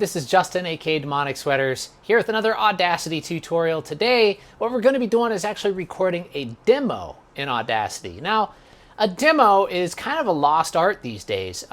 this is Justin, aka Demonic Sweaters, here with another Audacity tutorial. Today, what we're going to be doing is actually recording a demo in Audacity. Now, a demo is kind of a lost art these days.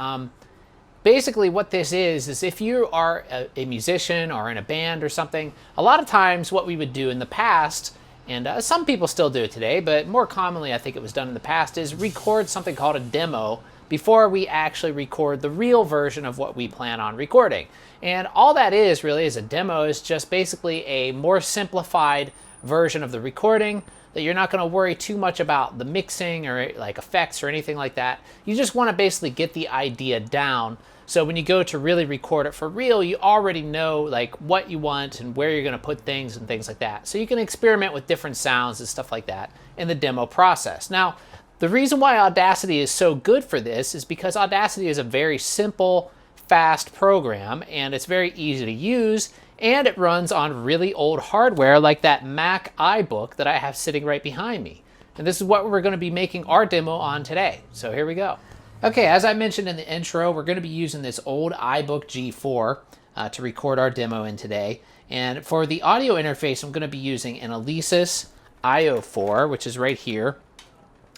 Basically what this is if you are a musician or in a band or something, a lot of times what we would do in the past, and some people still do it today, but more commonly I think it was done in the past, is record something called a demo before we actually record the real version of what we plan on recording. And all that is really is a demo is just basically a more simplified version of the recording that you're not going to worry too much about the mixing or like effects or anything like that. You just want to basically get the idea down. So when you go to really record it for real, you already know like what you want and where you're going to put things and things like that. So you can experiment with different sounds and stuff like that in the demo process. Now, the reason why Audacity is so good for this is because Audacity is a very simple, fast program, and it's very easy to use, and it runs on really old hardware like that Mac iBook that I have sitting right behind me. And this is what we're going to be making our demo on today. So here we go. Okay, as I mentioned in the intro, we're going to be using this old iBook G4 to record our demo in today. And for the audio interface, I'm going to be using an Alesis IO4, which is right here.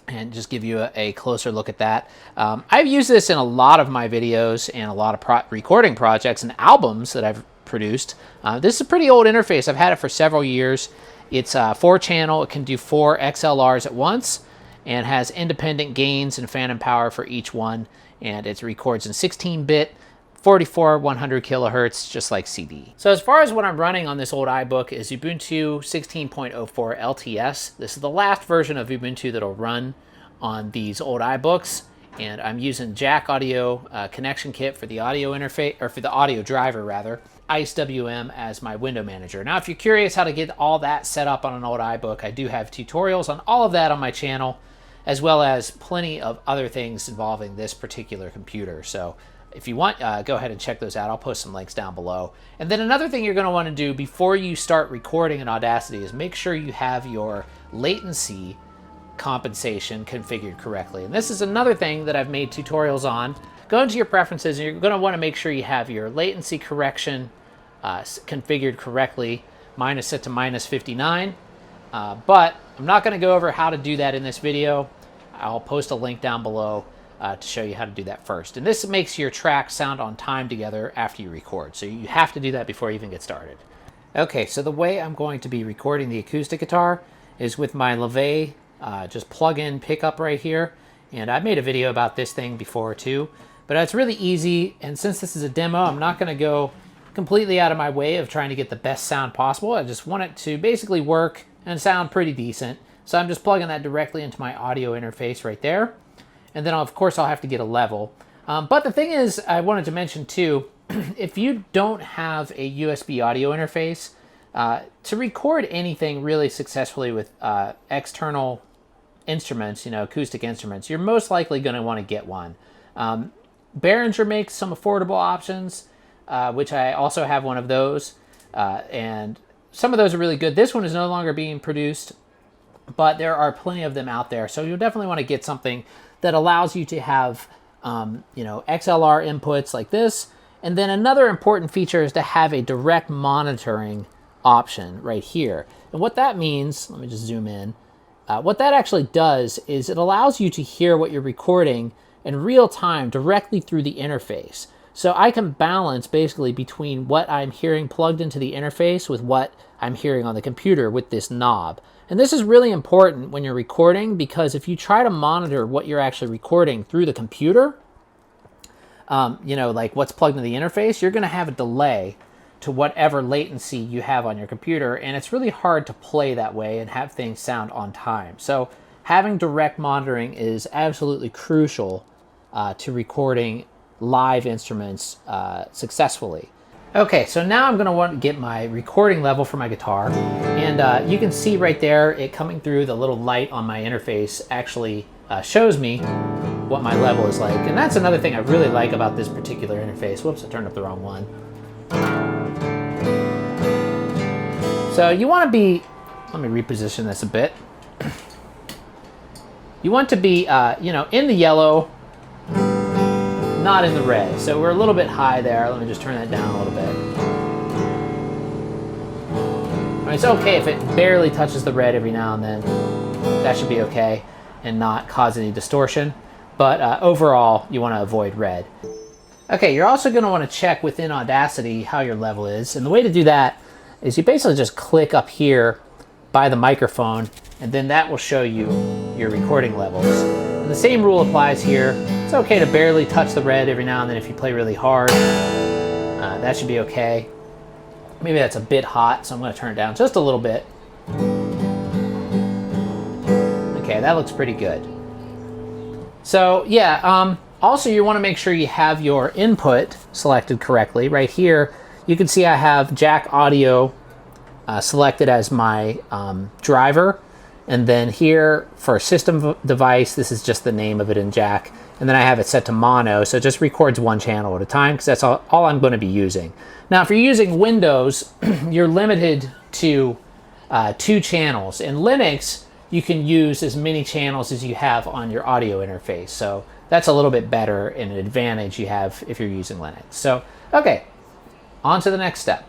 And just give you a closer look at that. I've used this in a lot of my videos and a lot of recording projects and albums that I've produced. This is a pretty old interface. I've had it for several years. It's 4-channel. It can do 4 XLRs at once and has independent gains and phantom power for each one. And it records in 16-bit, 44, 100 kilohertz, just like CD. So as far as what I'm running on this old iBook is Ubuntu 16.04 LTS. This is the last version of Ubuntu that'll run on these old iBooks. And I'm using Jack Audio connection kit for the audio interface, or for the audio driver rather, IceWM as my window manager. Now, if you're curious how to get all that set up on an old iBook, I do have tutorials on all of that on my channel, as well as plenty of other things involving this particular computer. So if you want, go ahead and check those out. I'll post some links down below. And then another thing you're going to want to do before you start recording in Audacity is make sure you have your latency compensation configured correctly. And this is another thing that I've made tutorials on. Go into your preferences and you're going to want to make sure you have your latency correction configured correctly. Mine is set to -59, but I'm not going to go over how to do that in this video. I'll post a link down below to show you how to do that first. And this makes your tracks sound on time together after you record. So you have to do that before you even get started. Okay, so the way I'm going to be recording the acoustic guitar is with my LeVay just plug-in pickup right here. And I've made a video about this thing before too, but it's really easy. And since this is a demo, I'm not going to go completely out of my way of trying to get the best sound possible. I just want it to basically work and sound pretty decent. So I'm just plugging that directly into my audio interface right there. And then, of course, I'll have to get a level. But the thing is, I wanted to mention too, if you don't have a USB audio interface, to record anything really successfully with external instruments, acoustic instruments, you're most likely going to want to get one. Behringer makes some affordable options, which I also have one of those. And some of those are really good. This one is no longer being produced, but there are plenty of them out there. So you'll definitely want to get something that allows you to have, XLR inputs like this. And then another important feature is to have a direct monitoring option right here. And what that means, let me just zoom in. What that actually does is it allows you to hear what you're recording in real time directly through the interface. So I can balance basically between what I'm hearing plugged into the interface with what I'm hearing on the computer with this knob. And this is really important when you're recording, because if you try to monitor what you're actually recording through the computer, like what's plugged into the interface, you're going to have a delay to whatever latency you have on your computer. And it's really hard to play that way and have things sound on time. So having direct monitoring is absolutely crucial to recording live instruments successfally. Okay, so now I'm going to want to get my recording level for my guitar, and you can see right there it coming through the little light on my interface actually shows me what my level is like. And that's another thing I really like about this particular interface. Whoops, I turned up the wrong one. So you want to be, let me reposition this a bit. You want to be, in the yellow, not in the red. So we're a little bit high there. Let me just turn that down a little bit. I mean, it's okay if it barely touches the red every now and then. That should be okay and not cause any distortion. But overall, you want to avoid red. Okay, you're also going to want to check within Audacity how your level is. And the way to do that is you basically just click up here by the microphone, and then that will show you your recording levels. And the same rule applies here. It's okay to barely touch the red every now and then if you play really hard. That should be okay. Maybe that's a bit hot, so I'm going to turn it down just a little bit. Okay, that looks pretty good. So yeah, also you want to make sure you have your input selected correctly. Right here, you can see I have jack audio selected as my driver. And then here for system device, this is just the name of it in jack. And then I have it set to mono, so it just records one channel at a time because that's all I'm going to be using. Now, if you're using Windows, you're limited to 2 channels. In Linux, you can use as many channels as you have on your audio interface. So that's a little bit better and an advantage you have if you're using Linux. So, okay, on to the next step.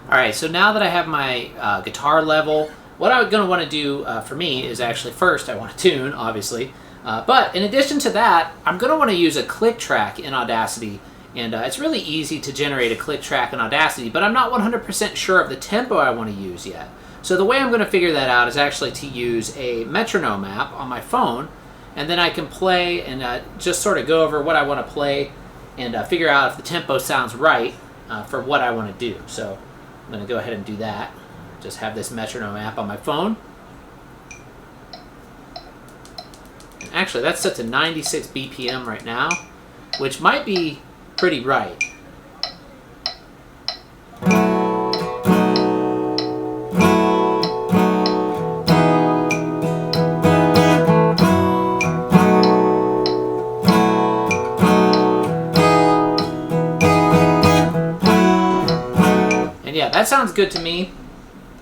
All right, so now that I have my guitar level, what I'm going to want to do for me is actually first I want to tune, obviously. But in addition to that, I'm going to want to use a click track in Audacity. And it's really easy to generate a click track in Audacity, but I'm not 100% sure of the tempo I want to use yet. So the way I'm going to figure that out is actually to use a metronome app on my phone, and then I can play and just sort of go over what I want to play and figure out if the tempo sounds right for what I want to do. So I'm going to go ahead and do that. Just have this metronome app on my phone. And actually, that's set to 96 BPM right now, which might be pretty right. And yeah, that sounds good to me.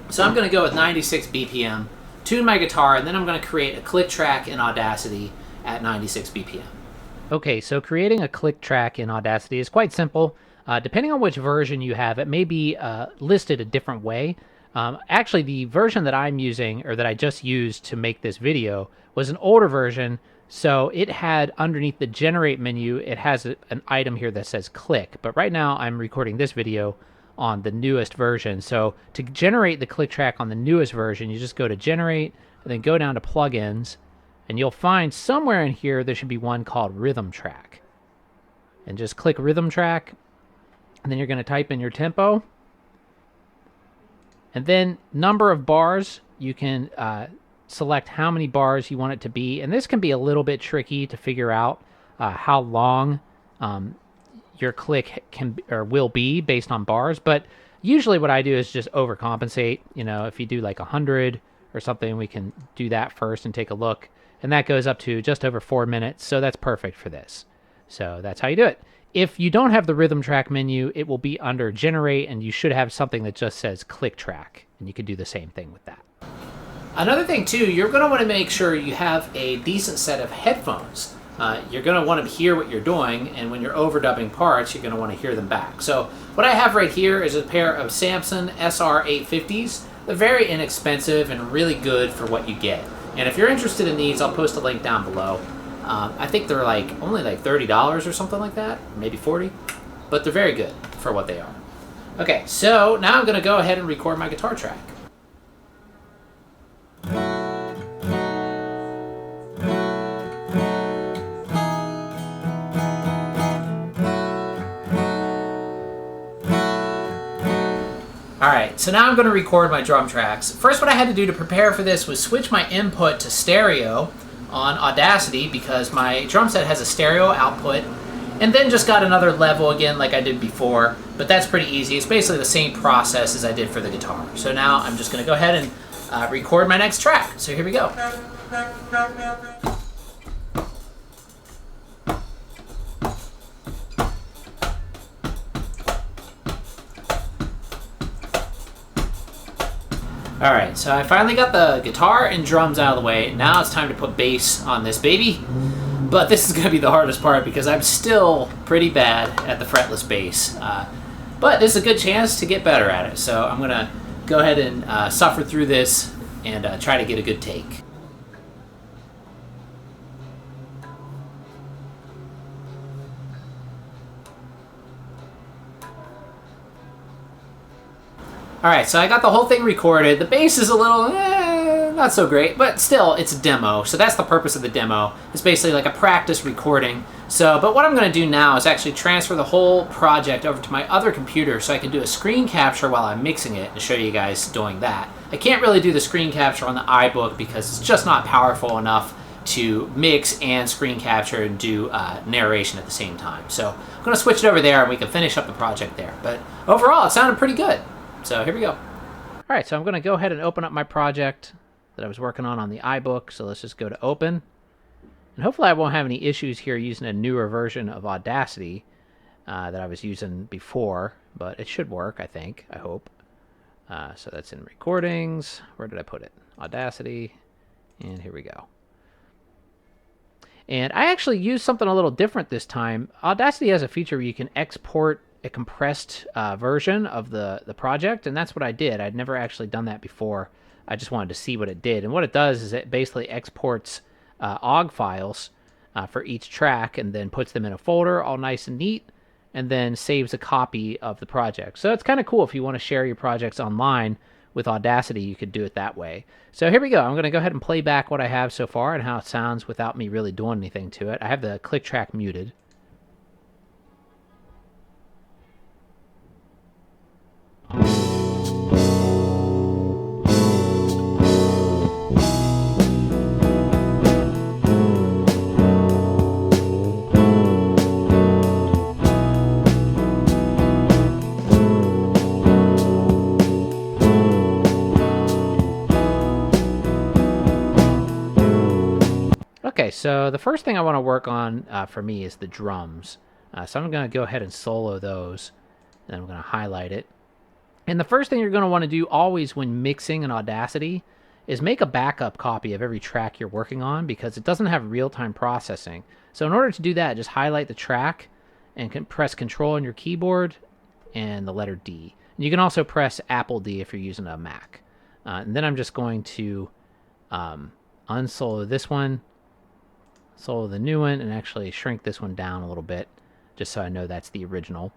So I'm going to go with 96 BPM, tune my guitar, and then I'm going to create a click track in Audacity at 96 BPM. Okay, so creating a click track in Audacity is quite simple. Depending on which version you have, it may be listed a different way. Actually, the version that I'm using, or that I just used to make this video, was an older version. So it had underneath the generate menu, it has an item here that says click. But right now I'm recording this video on the newest version. So to generate the click track on the newest version, you just go to generate and then go down to plugins, and you'll find somewhere in here there should be one called rhythm track. And just click rhythm track, and then you're going to type in your tempo. And then number of bars, you can select how many bars you want it to be. And this can be a little bit tricky to figure out how long your click can or will be based on bars. But usually what I do is just overcompensate. You know, if you do like 100 or something, we can do that first and take a look. And that goes up to just over 4 minutes. So that's perfect for this. So that's how you do it. If you don't have the rhythm track menu, it will be under generate, and you should have something that just says click track, and you can do the same thing with that. Another thing too, you're going to want to make sure you have a decent set of headphones. You're going to want to hear what you're doing, and when you're overdubbing parts, you're going to want to hear them back. So what I have right here is a pair of Samson SR850s. They're very inexpensive and really good for what you get. And if you're interested in these, I'll post a link down below. I think they're only like $30 or something like that, maybe 40, but they're very good for what they are. Okay, so now I'm going to go ahead and record my guitar track. Alright, so now I'm going to record my drum tracks. First, what I had to do to prepare for this was switch my input to stereo on Audacity because my drum set has a stereo output, and then just got another level again like I did before, but that's pretty easy. It's basically the same process as I did for the guitar. So now I'm just going to go ahead and record my next track. So here we go. Alright, so I finally got the guitar and drums out of the way. Now it's time to put bass on this baby. But this is going to be the hardest part because I'm still pretty bad at the fretless bass. But this is a good chance to get better at it. So I'm going to go ahead and suffer through this and try to get a good take. Alright, so I got the whole thing recorded. The bass is a little, not so great, but still, it's a demo. So that's the purpose of the demo. It's basically like a practice recording. But what I'm going to do now is actually transfer the whole project over to my other computer so I can do a screen capture while I'm mixing it and show you guys doing that. I can't really do the screen capture on the iBook because it's just not powerful enough to mix and screen capture and do narration at the same time. So I'm going to switch it over there and we can finish up the project there. But overall, it sounded pretty good. So here we go. All right, so I'm going to go ahead and open up my project that I was working on the iBook. So let's just go to open. And hopefully I won't have any issues here using a newer version of Audacity that I was using before. But it should work, I think. I hope. So that's in recordings. Where did I put it? Audacity. And here we go. And I actually used something a little different this time. Audacity has a feature where you can export a compressed version of the project, and that's what I did. I'd never actually done that before. I just wanted to see what it did. And what it does is it basically exports OGG files for each track and then puts them in a folder all nice and neat and then saves a copy of the project. So it's kind of cool if you want to share your projects online with Audacity, you could do it that way. So here we go. I'm going to go ahead and play back what I have so far and how it sounds without me really doing anything to it. I have the click track muted. Okay, so the first thing I want to work on for me is the drums. So I'm going to go ahead and solo those, and I'm going to highlight it. And the first thing you're going to want to do always when mixing in Audacity is make a backup copy of every track you're working on because it doesn't have real-time processing. So in order to do that, just highlight the track and press Control on your keyboard and the letter D. And you can also press Apple D if you're using a Mac. And then I'm just going to unsolo this one, solo the new one, and actually shrink this one down a little bit just so I know that's the original.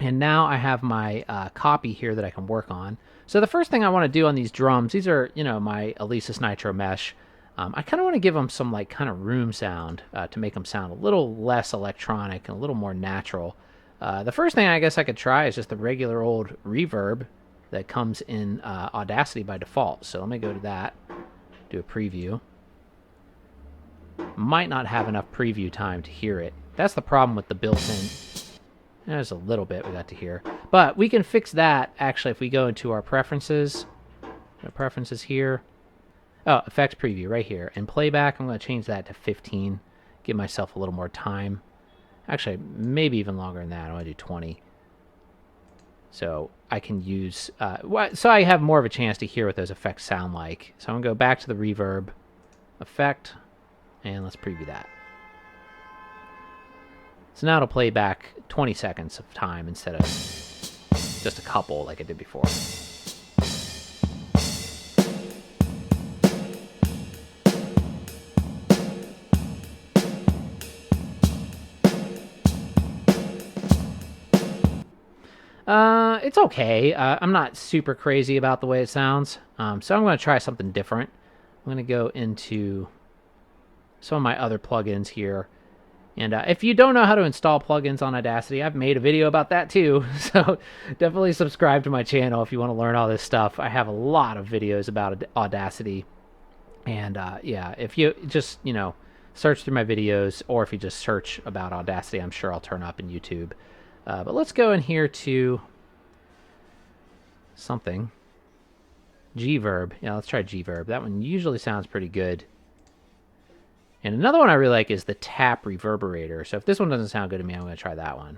And now I have my copy here that I can work on. So the first thing I want to do on these drums, these are, my Alesis Nitro Mesh. I kind of want to give them some kind of room sound to make them sound a little less electronic and a little more natural. The first thing I guess I could try is just the regular old reverb that comes in Audacity by default. So let me go to that, do a preview. Might not have enough preview time to hear it. That's the problem with the built-in. There's a little bit we got to hear. But we can fix that, actually, if we go into our preferences. Our preferences here. Oh, effects preview right here. And playback, I'm going to change that to 15. Give myself a little more time. Actually, maybe even longer than that. I want to do 20. So I can use... so I have more of a chance to hear what those effects sound like. So I'm going to go back to the reverb effect. And let's preview that. So now it'll play back 20 seconds of time instead of just a couple like it did before. It's okay. I'm not super crazy about the way it sounds. So I'm going to try something different. I'm going to go into some of my other plugins here. And if you don't know how to install plugins on Audacity, I've made a video about that too. So definitely subscribe to my channel if you want to learn all this stuff. I have a lot of videos about Audacity. And yeah, if you just, search through my videos, or if you just search about Audacity, I'm sure I'll turn up in YouTube. But let's go in here to something. Gverb. Yeah, let's try Gverb. That one usually sounds pretty good. And another one I really like is the tap reverberator. So if this one doesn't sound good to me, I'm going to try that one.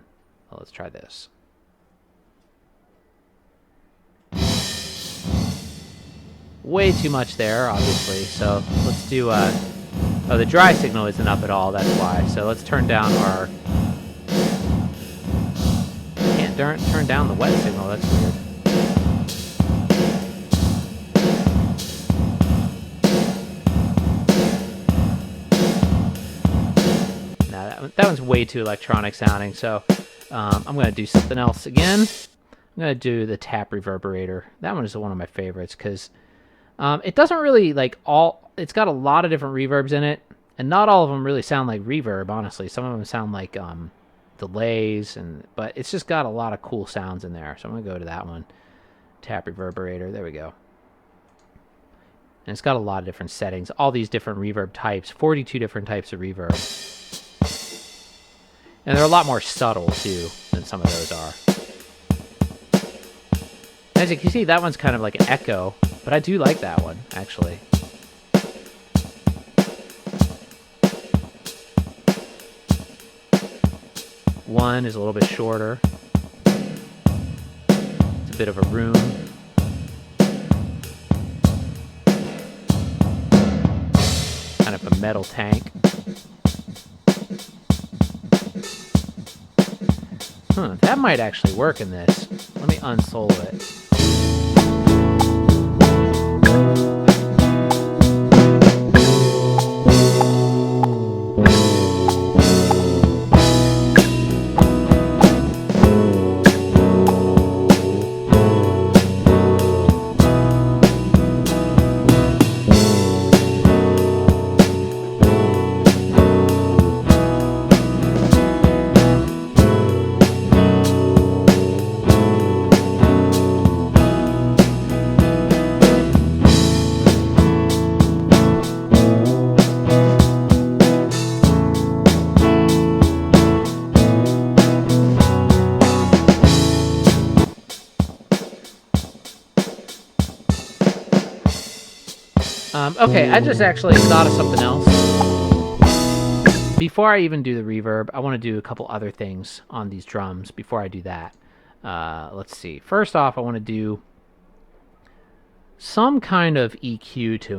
Well, let's try this. Way too much there, obviously. So let's do Oh, the dry signal isn't up at all, that's why. So let's turn down our... Can't turn down the wet signal, that's weird. Nah, that one's way too electronic sounding, so I'm going to do something else again. I'm going to do the tap reverberator. That one is one of my favorites, because it doesn't really, like, it's got a lot of different reverbs in it, and not all of them really sound like reverb, honestly. Some of them sound like delays, but it's just got a lot of cool sounds in there. So I'm going to go to that one. Tap reverberator. There we go. And it's got a lot of different settings. All these different reverb types. 42 different types of reverb. And they're a lot more subtle, too, than some of those are. As you can see, that one's kind of like an echo, but I do like that one, actually. One is a little bit shorter. It's a bit of a room. Kind of a metal tank. That might actually work in this. Let me unsolo it. Okay, I just actually thought of something else. Before I even do the reverb, I want to do a couple other things on these drums before I do that. Let's see. First off, I want to do some kind of EQ to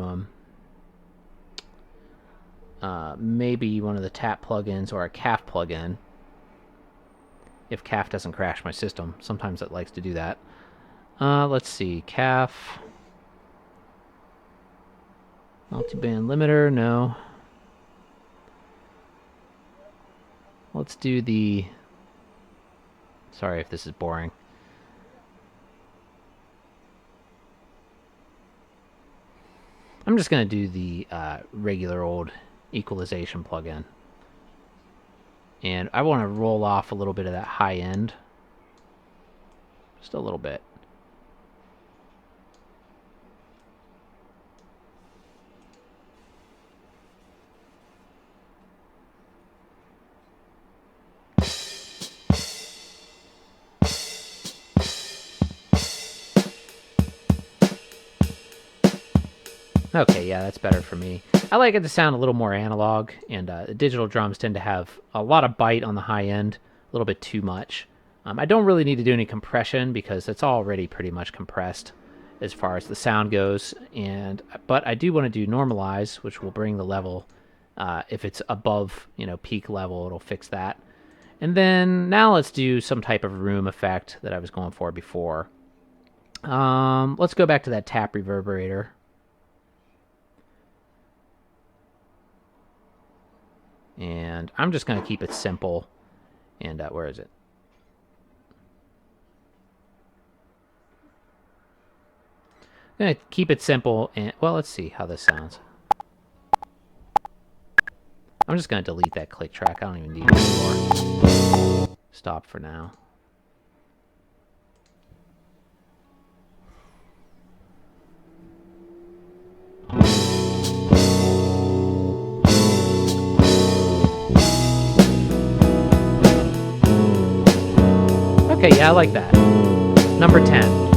them. Maybe one of the tap plugins or a CAF plugin. If CAF doesn't crash my system. Sometimes it likes to do that. Let's see. CAF... Multi-band limiter, no. Let's do the... Sorry if this is boring. I'm just going to do the regular old equalization plugin. And I want to roll off a little bit of that high end. Just a little bit. Okay, yeah, that's better for me. I like it to sound a little more analog, and the digital drums tend to have a lot of bite on the high end, a little bit too much. I don't really need to do any compression because it's already pretty much compressed as far as the sound goes. But I do want to do normalize, which will bring the level. If it's above, peak level, it'll fix that. And then now let's do some type of room effect that I was going for before. Let's go back to that tap reverberator. And I'm just going to keep it simple. And where is it? I'm going to keep it simple. And well, let's see how this sounds. I'm just going to delete that click track. I don't even need it anymore. Stop for now. Okay, yeah, I like that. Number 10.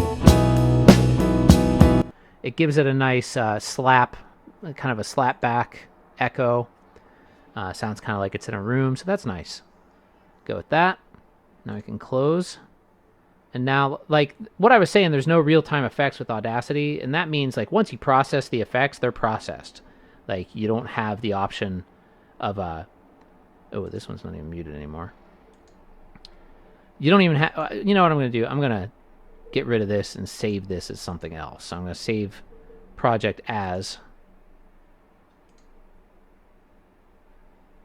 It gives it a nice slap, kind of a slap back echo. Sounds kind of like it's in a room, so that's nice. Go with that. Now I can close. And now, like what I was saying, there's no real-time effects with Audacity, and that means like once you process the effects, they're processed. Like, you don't have the option of oh, this one's not even muted anymore. You don't even have, you know what I'm going to do? I'm going to get rid of this and save this as something else. So I'm going to save project as,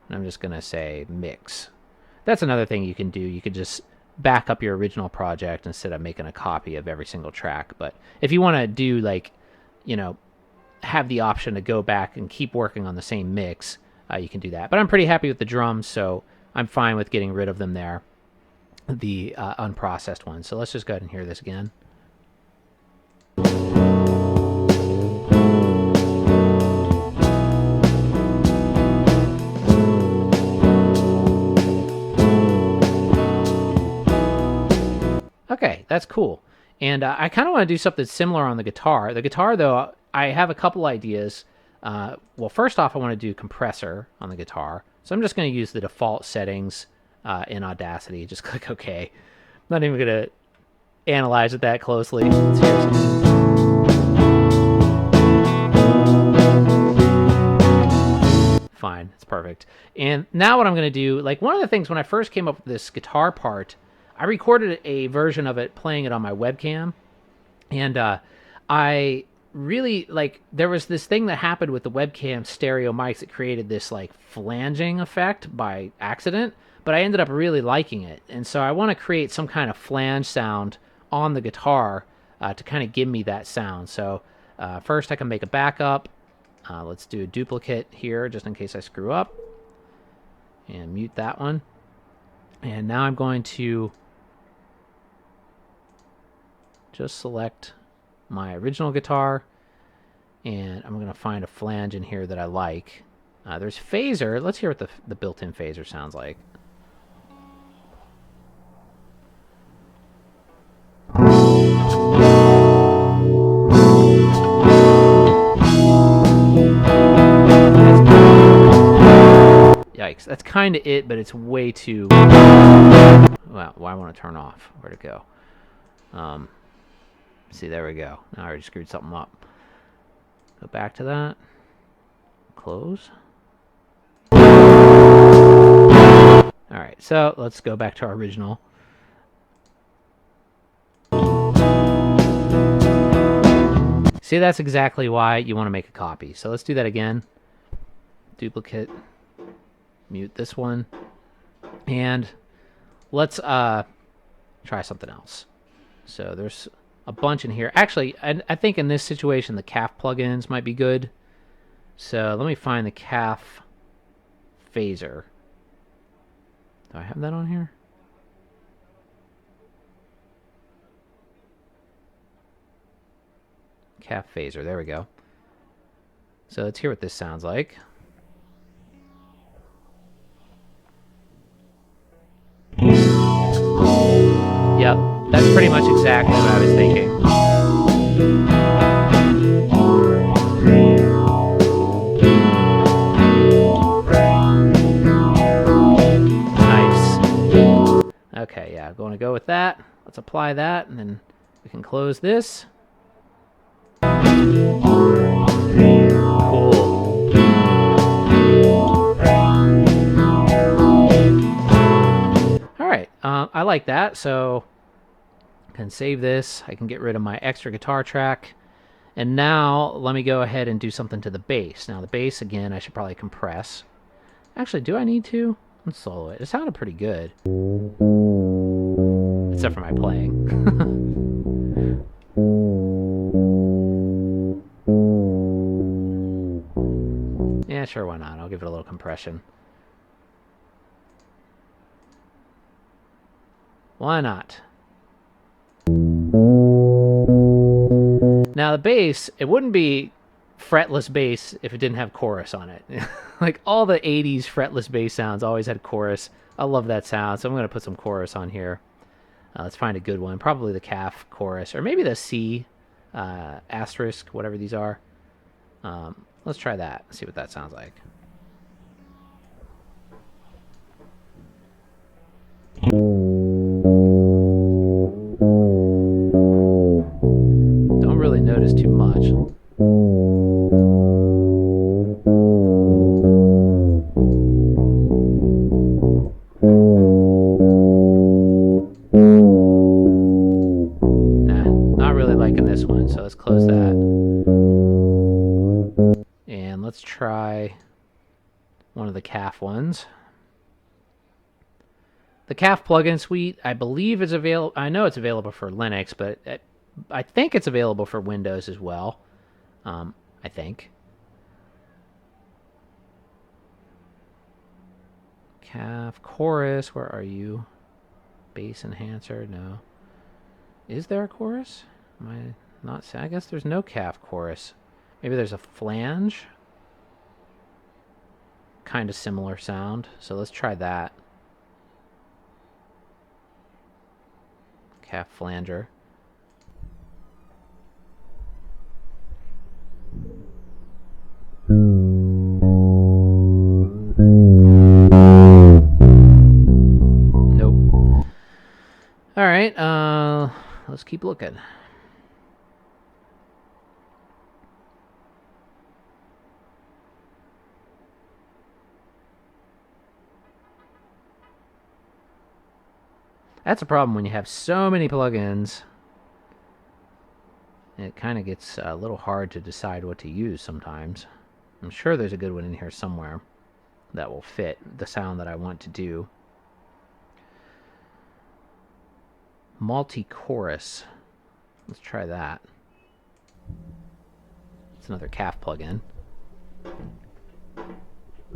and I'm just going to say mix. That's another thing you can do. You could just back up your original project instead of making a copy of every single track. But if you want to do, like, you know, have the option to go back and keep working on the same mix, you can do that. But I'm pretty happy with the drums, so I'm fine with getting rid of them there, the unprocessed ones. So let's just go ahead and hear this again. Okay, that's cool. And I kind of want to do something similar on the guitar. The guitar, though, I have a couple ideas. Well, first off, I want to do compressor on the guitar. So I'm just going to use the default settings in Audacity. Just click OK. I'm not even going to analyze it that closely. Let's hear some. Fine, it's perfect. And now what I'm going to do, like, one of the things when I first came up with this guitar part, I recorded a version of it playing it on my webcam, and I really, like, there was this thing that happened with the webcam stereo mics that created this, like, flanging effect by accident, but I ended up really liking it. And so I want to create some kind of flange sound on the guitar to kind of give me that sound. So first I can make a backup. Let's do a duplicate here just in case I screw up, and mute that one. And now I'm going to just select my original guitar, and I'm going to find a flange in here that I like. There's phaser. Let's hear what the built-in phaser sounds like. Yikes, that's kind of it, but it's way too... Well, I want to turn off. Where'd it go? See, there we go. Now I already screwed something up. Go back to that. Close. Alright, so let's go back to our original. See, that's exactly why you want to make a copy. So let's do that again. Duplicate. Mute this one. And let's try something else. So there's a bunch in here. Actually, I think in this situation the CAF plugins might be good. So let me find the CAF phaser. Do I have that on here? CAF phaser, there we go. So let's hear what this sounds like. Yep, that's pretty much exactly what I was thinking. Nice. Okay, yeah, I'm going to go with that. Let's apply that, and then we can close this. Cool. All right, I like that, so I can save this. I can get rid of my extra guitar track. And now let me go ahead and do something to the bass. Now the bass, again, I should probably compress. Actually, do I need to? Let's solo it. It sounded pretty good. Except for my playing. Yeah, sure, why not? I'll give it a little compression. Why not? Now the bass, it wouldn't be fretless bass if it didn't have chorus on it. Like all the 80s fretless bass sounds always had chorus. I love that sound, so I'm going to put some chorus on here. Let's find a good one. Probably the CAF chorus, or maybe the C asterisk, whatever these are. Let's try that, see what that sounds like. Don't really notice too much. try one of the CAF ones. The CAF plugin suite, I believe, is available. I know it's available for Linux, but I think it's available for Windows as well. I think. CAF Chorus, where are you? Bass enhancer, no. Is there a chorus? Am I not saying? I guess there's no CAF Chorus. Maybe there's a flange. Kind of similar sound. So let's try that. CAF flanger. Nope. All right, let's keep looking. That's a problem when you have so many plugins. It kind of gets a little hard to decide what to use sometimes. I'm sure there's a good one in here somewhere that will fit the sound that I want to do. MultiChorus. Let's try that. It's another CAF plugin.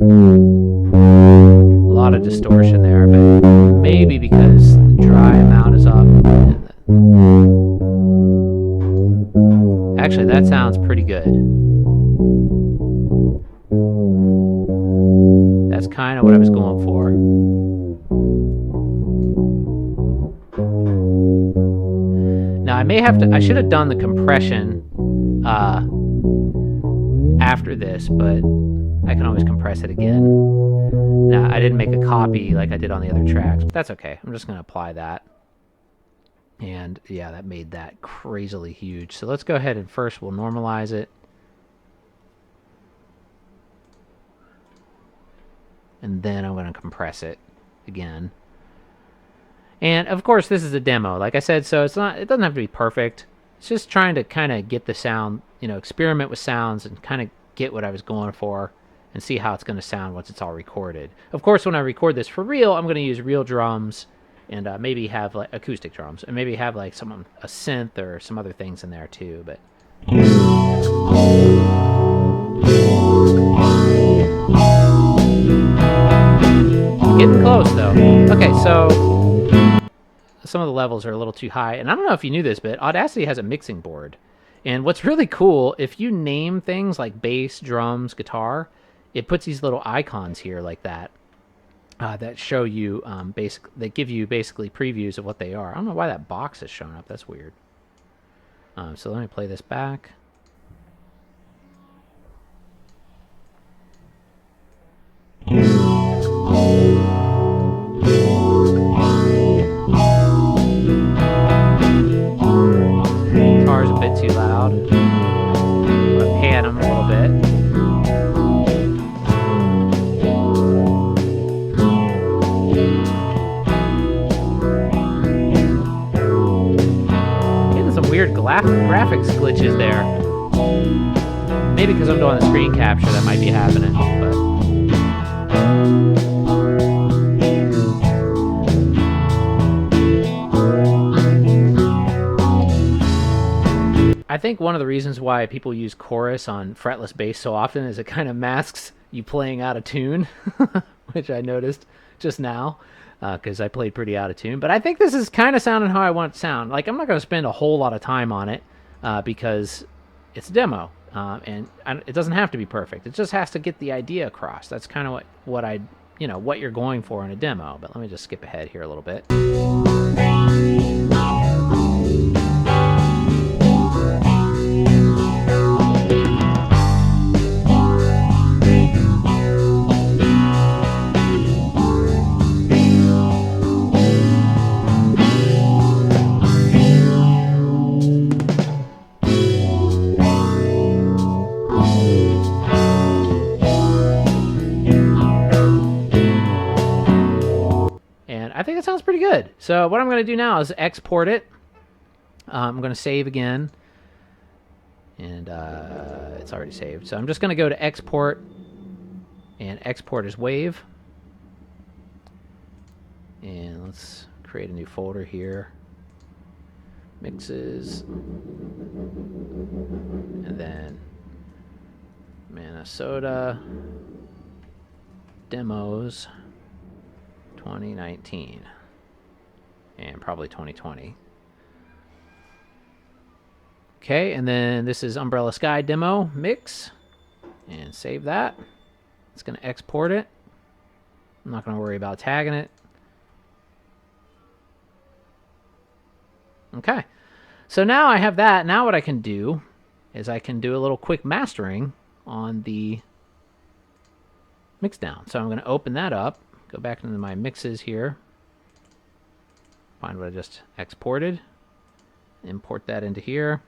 A lot of distortion there, but maybe because the dry amount is up. Actually, that sounds pretty good. That's kind of what I was going for. Now, I should have done the compression after this, but I can always compress it again. Now, I didn't make a copy like I did on the other tracks, but that's okay. I'm just going to apply that. And yeah, that made that crazily huge. So let's go ahead and first we'll normalize it. And then I'm going to compress it again. And of course, this is a demo, like I said, so it doesn't have to be perfect. It's just trying to kind of get the sound, experiment with sounds and kind of get what I was going for and see how it's going to sound once it's all recorded. Of course, when I record this for real, I'm going to use real drums and maybe have like acoustic drums and maybe have like a synth or some other things in there too, but getting close though. Okay, so some of the levels are a little too high, and I don't know if you knew this, but Audacity has a mixing board. And what's really cool, if you name things like bass, drums, guitar, it puts these little icons here like that that show you that give you basically previews of what they are. I don't know why that box is showing up. That's weird. So let me play this back. Guitar's a bit too loud. I'm gonna pan them a little bit. Getting some weird graphics glitches there. Maybe because I'm doing the screen capture that might be happening, but I think one of the reasons why people use chorus on fretless bass so often is it kind of masks you playing out of tune, which I noticed just now because I played pretty out of tune. But I think this is kind of sounding how I want it to sound. Like, I'm not going to spend a whole lot of time on it because it's a demo, and it doesn't have to be perfect. It just has to get the idea across. That's kind of what you're going for in a demo. But let me just skip ahead here a little bit. I think it sounds pretty good. So what I'm going to do now is export it. I'm going to save again. And it's already saved. So I'm just going to go to export. and export as WAV. And let's create a new folder here. Mixes. And then Manasota Demos 2019. And probably 2020. Okay, and then this is Umbrella Sky Demo Mix. And save that. It's going to export it. I'm not going to worry about tagging it. Okay, so now I have that. Now what I can do is I can do a little quick mastering on the mix down. So I'm going to open that up, go back into my mixes here, find what I just exported, import that into here,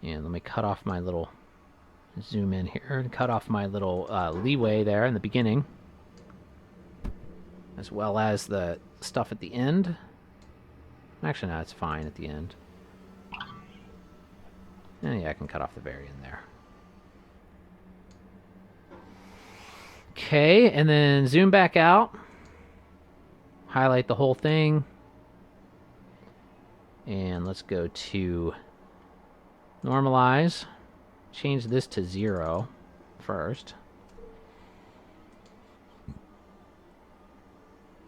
and let me cut off my little, zoom in here, and cut off my little leeway there in the beginning, as well as the stuff at the end. Actually, no, it's fine at the end. And yeah, I can cut off the very end there. Okay, and then zoom back out. Highlight the whole thing. And let's go to normalize. Change this to 0 first.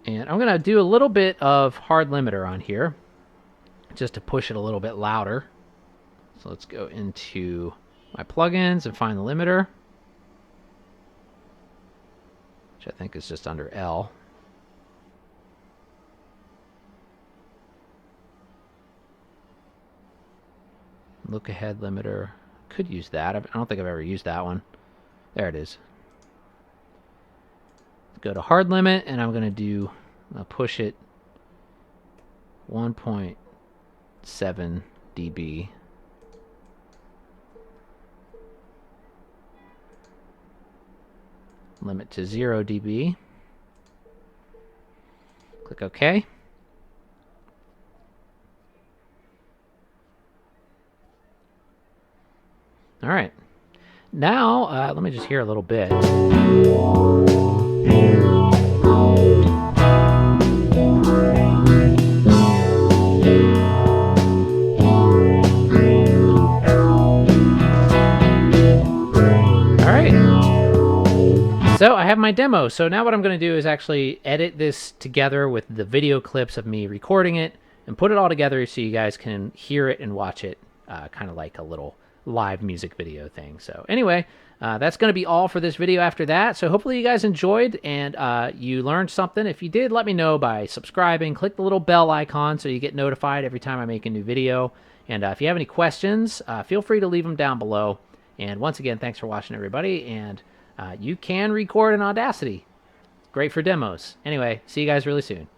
And I'm going to do a little bit of hard limiter on here, just to push it a little bit louder. So let's go into my plugins and find the limiter, which I think is just under L. Look ahead limiter. Could use that. I don't think I've ever used that one. There it is. Go to hard limit, and I'm going to do push it 1.7 dB. Limit to 0 dB. Click OK. All right. Now, let me just hear a little bit. So I have my demo. So now what I'm going to do is actually edit this together with the video clips of me recording it and put it all together so you guys can hear it and watch it kind of like a little live music video thing. So anyway, that's going to be all for this video after that. So hopefully you guys enjoyed and you learned something. If you did, let me know by subscribing. Click the little bell icon so you get notified every time I make a new video. And if you have any questions, feel free to leave them down below. And once again, thanks for watching, everybody. And you can record in Audacity. Great for demos. Anyway, see you guys really soon.